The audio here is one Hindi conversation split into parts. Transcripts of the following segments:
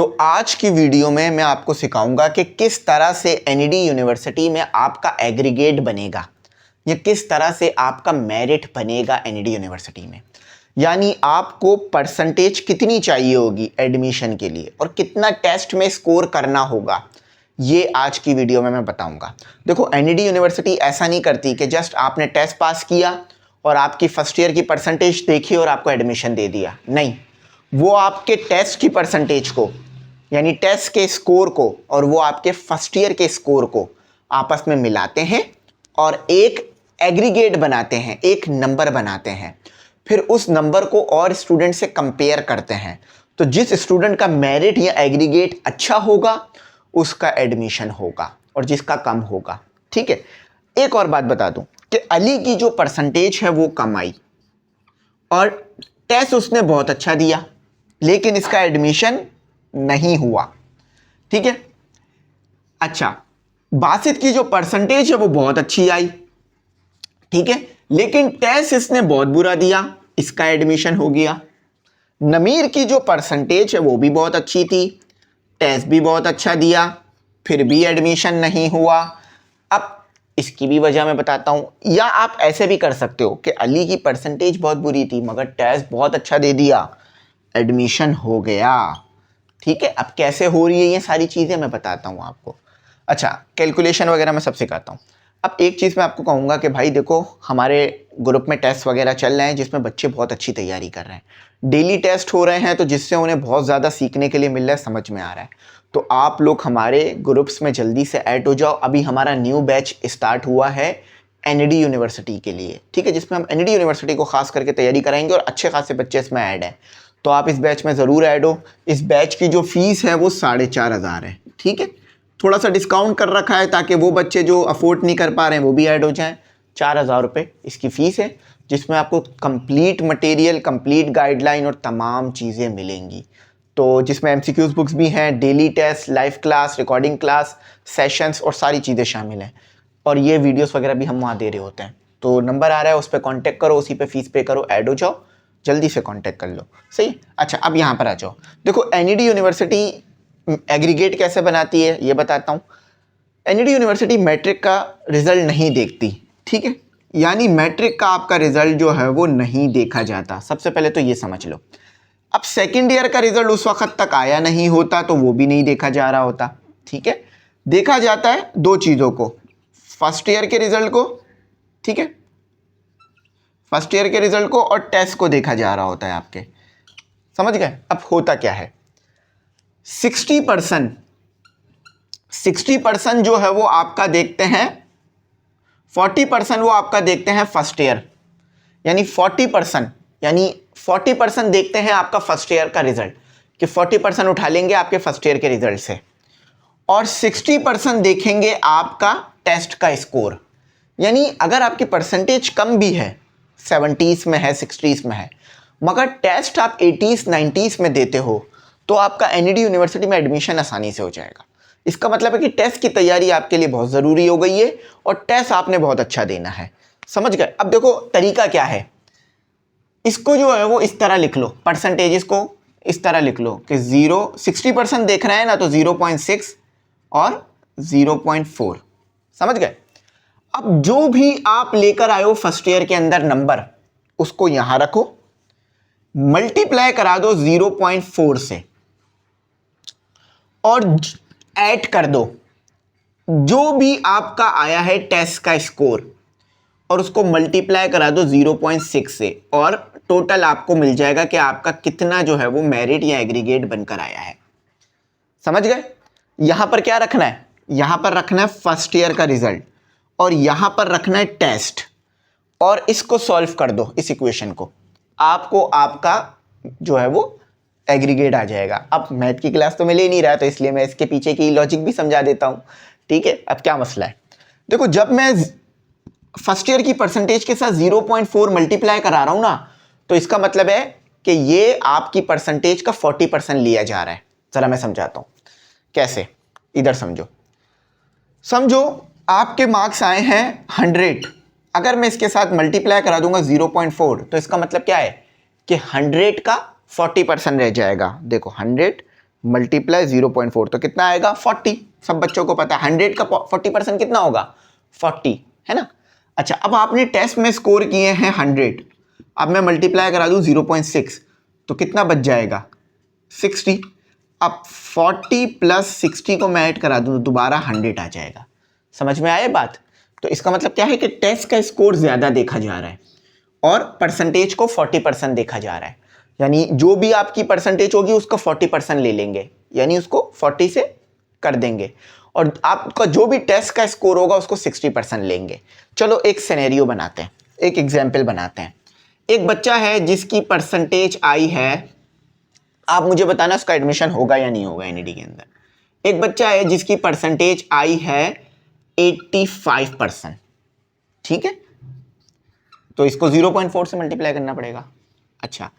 तो आज की वीडियो में मैं आपको सिखाऊंगा कि किस तरह से एनईडी यूनिवर्सिटी में आपका एग्रीगेट बनेगा या किस तरह से आपका मेरिट बनेगा एनईडी यूनिवर्सिटी में। यानी आपको परसेंटेज कितनी चाहिए होगी एडमिशन के लिए और कितना टेस्ट में स्कोर करना होगा, ये आज की वीडियो में मैं बताऊंगा। देखो, एनईडी यूनिवर्सिटी ऐसा नहीं करती कि जस्ट आपने टेस्ट पास किया और आपकी फर्स्ट ईयर की परसेंटेज देखी और आपको एडमिशन दे दिया। नहीं, वो आपके टेस्ट की परसेंटेज को यानी टेस्ट के स्कोर को और वो आपके फर्स्ट ईयर के स्कोर को आपस में मिलाते हैं और एक एग्रीगेट बनाते हैं, एक नंबर बनाते हैं। फिर उस नंबर को और स्टूडेंट से कंपेयर करते हैं। तो जिस स्टूडेंट का मेरिट या एग्रीगेट अच्छा होगा उसका एडमिशन होगा और जिसका कम होगा। ठीक है, एक और बात बता दूं कि अली की जो परसेंटेज है वो कम आई और टेस्ट उसने बहुत अच्छा दिया, लेकिन इसका एडमिशन नहीं हुआ। ठीक है। अच्छा, बासित की जो परसेंटेज है वो बहुत अच्छी आई, ठीक है, लेकिन टेस्ट इसने बहुत बुरा दिया, इसका एडमिशन हो गया। नमीर की जो परसेंटेज है वो भी बहुत अच्छी थी, टेस्ट भी बहुत अच्छा दिया, फिर भी एडमिशन नहीं हुआ। अब इसकी भी वजह मैं बताता हूं, या आप ऐसे भी कर सकते हो कि अली की परसेंटेज बहुत बुरी थी मगर टेस्ट बहुत अच्छा दे दिया, एडमिशन हो गया। ठीक है, अब कैसे हो रही है ये सारी चीज़ें मैं बताता हूँ आपको। अच्छा, कैलकुलेशन वगैरह मैं सब सिखाता हूँ। अब एक चीज़ मैं आपको कहूँगा कि भाई देखो, हमारे ग्रुप में टेस्ट वगैरह चल रहे हैं जिसमें बच्चे बहुत अच्छी तैयारी कर रहे हैं, डेली टेस्ट हो रहे हैं, तो जिससे उन्हें बहुत ज़्यादा सीखने के लिए मिल रहा है, समझ में आ रहा है। तो आप लोग हमारे ग्रुप्स में जल्दी से ऐड हो जाओ। अभी हमारा न्यू बैच स्टार्ट हुआ है एनईडी यूनिवर्सिटी के लिए, ठीक है, जिसमें हम एनईडी यूनिवर्सिटी को खास करके तैयारी कराएंगे और अच्छे खासे बच्चे इसमें ऐड हैं। तो आप इस बैच में ज़रूर ऐड हो। इस बैच की जो फीस है वो 4,500 है। ठीक है, थोड़ा सा डिस्काउंट कर रखा है ताकि वो बच्चे जो अफोर्ड नहीं कर पा रहे हैं वो भी ऐड हो जाएं। 4,000 रुपये इसकी फ़ीस है, जिसमें आपको कंप्लीट मटेरियल, कंप्लीट गाइडलाइन और तमाम चीज़ें मिलेंगी। तो जिसमें MCQs बुक्स भी हैं, daily test, live class, recording class, sessions और सारी चीज़ें शामिल हैं। और ये वीडियोस वगैरह भी हम वहाँ दे रहे होते हैं। तो नंबर आ रहा है, उस पर कॉन्टैक्ट करो, उसी पे फीस पे करो, ऐड हो जाओ, जल्दी से कांटेक्ट कर लो। सही। अच्छा, अब यहाँ पर आ जाओ। देखो, एनईडी यूनिवर्सिटी एग्रीगेट कैसे बनाती है ये बताता हूँ। एनईडी यूनिवर्सिटी मैट्रिक का रिजल्ट नहीं देखती, ठीक है, यानी मैट्रिक का आपका रिजल्ट जो है वो नहीं देखा जाता। सबसे पहले तो ये समझ लो। अब सेकेंड ईयर का रिजल्ट उस वक्त तक आया नहीं होता तो वो भी नहीं देखा जा रहा होता। ठीक है, देखा जाता है दो चीज़ों को, फर्स्ट ईयर के रिजल्ट को, ठीक है, फर्स्ट ईयर के रिजल्ट को, और टेस्ट को देखा जा रहा होता है आपके। समझ गए। अब होता क्या है, 60% जो है वो आपका देखते हैं, 40% वो आपका देखते हैं फर्स्ट ईयर, यानी 40% देखते हैं आपका फर्स्ट ईयर का रिजल्ट कि 40% उठा लेंगे आपके फर्स्ट ईयर के रिजल्ट से, और 60% देखेंगे आपका टेस्ट का स्कोर। यानी अगर आपकी परसेंटेज कम भी है, 70s में है, 60s में है, मगर टेस्ट आप 80s 90s में देते हो तो आपका एनईडी यूनिवर्सिटी में एडमिशन आसानी से हो जाएगा। इसका मतलब है कि टेस्ट की तैयारी आपके लिए बहुत ज़रूरी हो गई है और टेस्ट आपने बहुत अच्छा देना है। समझ गए। अब देखो तरीका क्या है, इसको जो है वो इस तरह लिख लो, परसेंटेजेस को इस तरह लिख लो कि 60% देख रहे हैं ना, तो 0.6 और 0.4। समझ गए। अब जो भी आप लेकर आए हो फर्स्ट ईयर के अंदर नंबर, उसको यहां रखो, मल्टीप्लाई करा दो 0.4 से और ऐड कर दो जो भी आपका आया है टेस्ट का स्कोर, और उसको मल्टीप्लाई करा दो 0.6 से, और टोटल आपको मिल जाएगा कि आपका कितना जो है वो मेरिट या एग्रीगेट बनकर आया है। समझ गए। यहां पर क्या रखना है, यहां पर रखना है फर्स्ट ईयर का रिजल्ट और यहां पर रखना है टेस्ट, और इसको सॉल्व कर दो, इस इक्वेशन को, आपको आपका जो है वो एग्रीगेट आ जाएगा। अब मैथ की क्लास तो मैं ले नहीं रहा, तो इसलिए मैं इसके पीछे की लॉजिक भी समझा देता हूं। ठीक है, अब क्या मसला है, देखो, जब मैं फर्स्ट ईयर की परसेंटेज के साथ 0.4 मल्टीप्लाई करा रहा हूं ना, तो इसका मतलब है कि ये आपकी परसेंटेज का 40% लिया जा रहा है। जरा मैं समझाता हूं कैसे, इधर समझो। समझो आपके मार्क्स आए हैं 100, अगर मैं इसके साथ मल्टीप्लाई करा दूंगा 0.4, तो इसका मतलब क्या है कि 100 का 40% रह जाएगा। देखो, 100 मल्टीप्लाई 0.4 तो कितना आएगा 40। सब बच्चों को पता है 100 का 40% कितना होगा 40, है ना। अच्छा, अब आपने टेस्ट में स्कोर किए हैं 100, अब मैं मल्टीप्लाई करा दूं 0.6 तो कितना बच जाएगा 60। अब 40 प्लस 60 को मैं ऐड करा दूं तो दोबारा 100 आ जाएगा। समझ में आया बात। तो इसका मतलब क्या है कि टेस्ट का स्कोर ज़्यादा देखा जा रहा है और परसेंटेज को 40% देखा जा रहा है, यानी जो भी आपकी परसेंटेज होगी उसका 40% ले लेंगे, यानी उसको 40 से कर देंगे, और आपका जो भी टेस्ट का स्कोर होगा उसको 60% लेंगे। चलो एक सिनेरियो बनाते हैं, एक एग्जाम्पल बनाते हैं। एक बच्चा है जिसकी परसेंटेज आई है, आप मुझे बताना उसका एडमिशन होगा या नहीं होगा एनईडी के अंदर। एक बच्चा है जिसकी परसेंटेज आई है 85%, ठीक है, तो इसको 0.4 से मल्टीप्लाई करना पड़ेगा। अच्छा,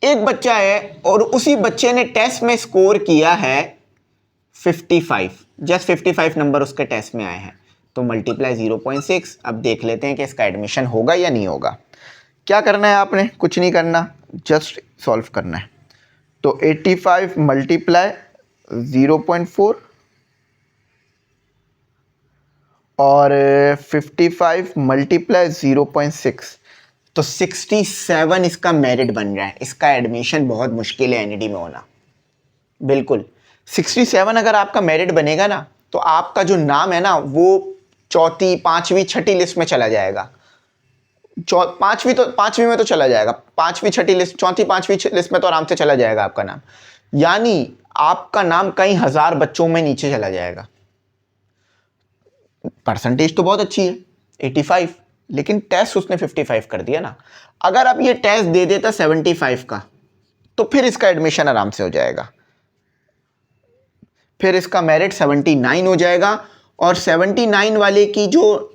एक बच्चा है और उसी बच्चे ने टेस्ट में स्कोर किया है 55, जस्ट 55 नंबर उसके टेस्ट में आए हैं, तो मल्टीप्लाई 0.6। अब देख लेते हैं कि इसका एडमिशन होगा या नहीं होगा। क्या करना है आपने, कुछ नहीं करना, जस्ट सॉल्व करना है। तो 85 मल्टीप्लाई 0.4 और 55 मल्टीप्लाई 0.6, तो 67 इसका मेरिट बन रहा है। इसका एडमिशन बहुत मुश्किल है एनईडी में होना, बिल्कुल। 67 अगर आपका मेरिट बनेगा ना तो आपका जो नाम है ना वो चौथी, पांचवी, छठी लिस्ट में चला जाएगा। पांचवी में तो चला जाएगा, पांचवी, छठी लिस्ट, चौथी, पांचवी लिस्ट में तो आराम से चला जाएगा आपका नाम, यानी आपका नाम कई हजार बच्चों में नीचे चला जाएगा। परसेंटेज तो बहुत अच्छी है 85, लेकिन टेस्ट उसने 55 कर दिया ना। अगर आप ये टेस्ट दे देता 75 का तो फिर इसका एडमिशन आराम से हो जाएगा, फिर इसका मेरिट 79 हो जाएगा, और 79 वाले की जो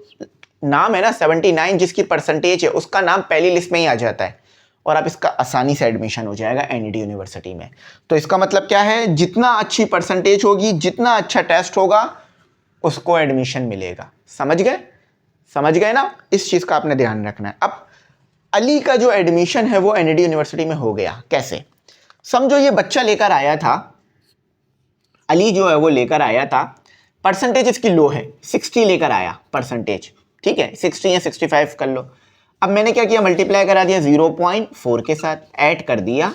नाम है ना, 79 जिसकी परसेंटेज है उसका नाम पहली लिस्ट में ही आ जाता है, और अब इसका आसानी से एडमिशन हो जाएगा एनईडी यूनिवर्सिटी में। तो इसका मतलब क्या है, जितना अच्छी परसेंटेज होगी, जितना अच्छा टेस्ट होगा, उसको एडमिशन मिलेगा। समझ गए, समझ गए ना, इस चीज़ का आपने ध्यान रखना है। अब अली का जो एडमिशन है वो एनईडी यूनिवर्सिटी में हो गया कैसे। समझो ये बच्चा लेकर आया था, अली जो है वो लेकर आया था, परसेंटेज इसकी लो है, 60 लेकर आया परसेंटेज, ठीक है, 60 या 65 कर लो। अब मैंने क्या किया, मल्टीप्लाई करा दिया 0.4 के साथ, ऐड कर दिया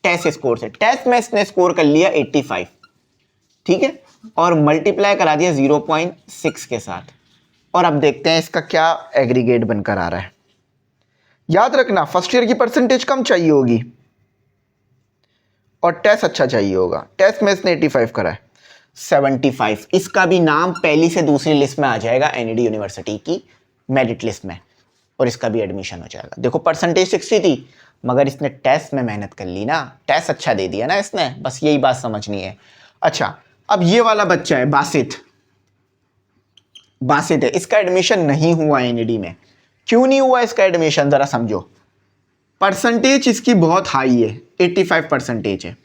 टेस्ट स्कोर से, टेस्ट में इसने स्कोर कर लिया 85, ठीक है, और मल्टीप्लाई करा दिया 0.6 के साथ, और अब देखते हैं इसका क्या एग्रीगेट बनकर आ रहा है। याद रखना फर्स्ट ईयर की परसेंटेज कम चाहिए होगी और टेस्ट अच्छा चाहिए होगा। टेस्ट में इसने 85 करा है, 75, इसका भी नाम पहली से दूसरी लिस्ट में आ जाएगा एनईडी यूनिवर्सिटी की मेरिट लिस्ट में, और इसका भी एडमिशन हो जाएगा। देखो परसेंटेज 60 थी, मगर इसने टेस्ट में मेहनत कर ली ना, टेस्ट अच्छा दे दिया ना इसने, बस यही बात समझनी है। अच्छा, अब ये वाला बच्चा है बासित, बासित है, इसका एडमिशन नहीं हुआ एनईडी में। क्यों नहीं हुआ इसका एडमिशन, जरा समझो। परसेंटेज इसकी बहुत हाई है, 85 परसेंटेज है,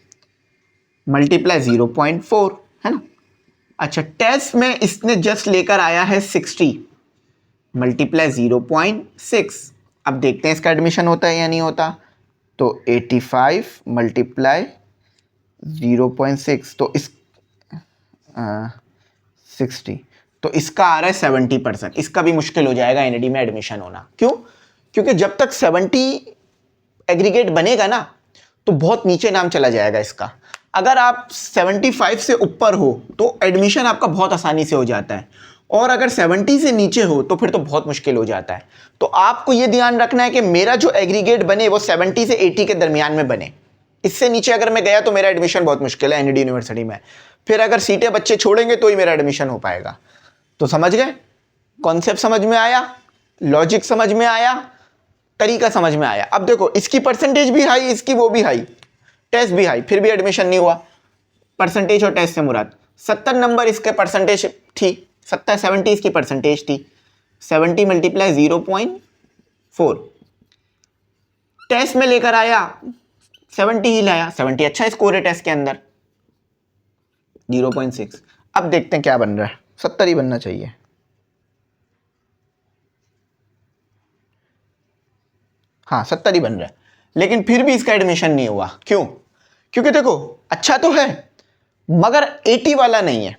मल्टीप्लाई 0.4 है ना। अच्छा, टेस्ट में इसने जस्ट लेकर आया है 60, मल्टीप्लाई 0.6। अब देखते हैं इसका एडमिशन होता है या नहीं होता। तो 85 मल्टीप्लाई 0.6, तो इस 60, तो इसका आ रहा है 70%। इसका भी मुश्किल हो जाएगा एनईडी में एडमिशन होना। क्यों, क्योंकि जब तक 70 एग्रीगेट बनेगा ना तो बहुत नीचे नाम चला जाएगा इसका। अगर आप 75 से ऊपर हो तो एडमिशन आपका बहुत आसानी से हो जाता है, और अगर 70 से नीचे हो तो फिर तो बहुत मुश्किल हो जाता है। तो आपको यह ध्यान रखना है कि मेरा जो एग्रीगेट बने वो 70 से 80 के दरमियान में बने। इससे नीचे अगर मैं गया तो मेरा एडमिशन बहुत मुश्किल है एनईडी यूनिवर्सिटी में। फिर अगर सीटें बच्चे छोड़ेंगे तो ही मेरा एडमिशन हो पाएगा। तो समझ गए, कॉन्सेप्ट समझ में आया, लॉजिक समझ में आया, तरीका समझ में आया। अब देखो इसकी परसेंटेज भी हाई, इसकी वो भी हाई, टेस्ट भी हाई, फिर भी एडमिशन नहीं हुआ। परसेंटेज और टेस्ट से मुराद 70 नंबर इसके परसेंटेज थी, 70 इसकी परसेंटेज थी, 70 मल्टीप्लाई 0.4, टेस्ट में लेकर आया 70 ही लाया, 70 अच्छा स्कोर है टेस्ट के अंदर, 0.6। अब देखते हैं क्या बन रहा है, 70 ही बनना चाहिए। हाँ 70 ही बन रहा है, लेकिन फिर भी इसका एडमिशन नहीं हुआ। क्यों, क्योंकि देखो अच्छा तो है मगर 80 वाला नहीं है,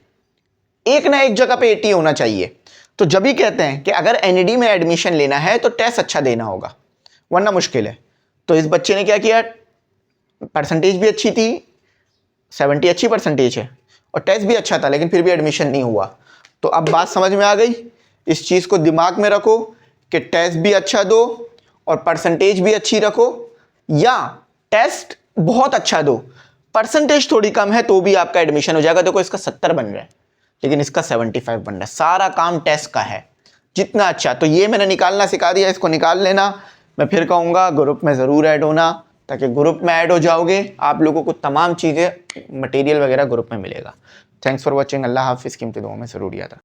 एक ना एक जगह पे 80 होना चाहिए। तो जब भी कहते हैं कि अगर एनईडी में एडमिशन लेना है तो टेस्ट अच्छा देना होगा, वरना मुश्किल है। तो इस बच्चे ने क्या किया, परसेंटेज भी अच्छी थी, 70 अच्छी परसेंटेज है, और टेस्ट भी अच्छा था, लेकिन फिर भी एडमिशन नहीं हुआ। तो अब बात समझ में आ गई। इस चीज़ को दिमाग में रखो कि टेस्ट भी अच्छा दो और परसेंटेज भी अच्छी रखो, या टेस्ट बहुत अच्छा दो, परसेंटेज थोड़ी कम है तो भी आपका एडमिशन हो जाएगा। देखो इसका 70 बन रहा है, लेकिन इसका 75 बन रहा है। सारा काम टेस्ट का है, जितना अच्छा। तो ये मैंने निकालना सिखा दिया, इसको निकाल लेना। मैं फिर कहूँगा ग्रुप में ज़रूर ऐड होना, ताकि ग्रुप में ऐड हो जाओगे, आप लोगों को तमाम चीज़ें, मटेरियल वगैरह ग्रुप में मिलेगा। Thanks for watching. अल्लाह हाफिज़। कीमती दुआओं में ज़रूर याद रखना।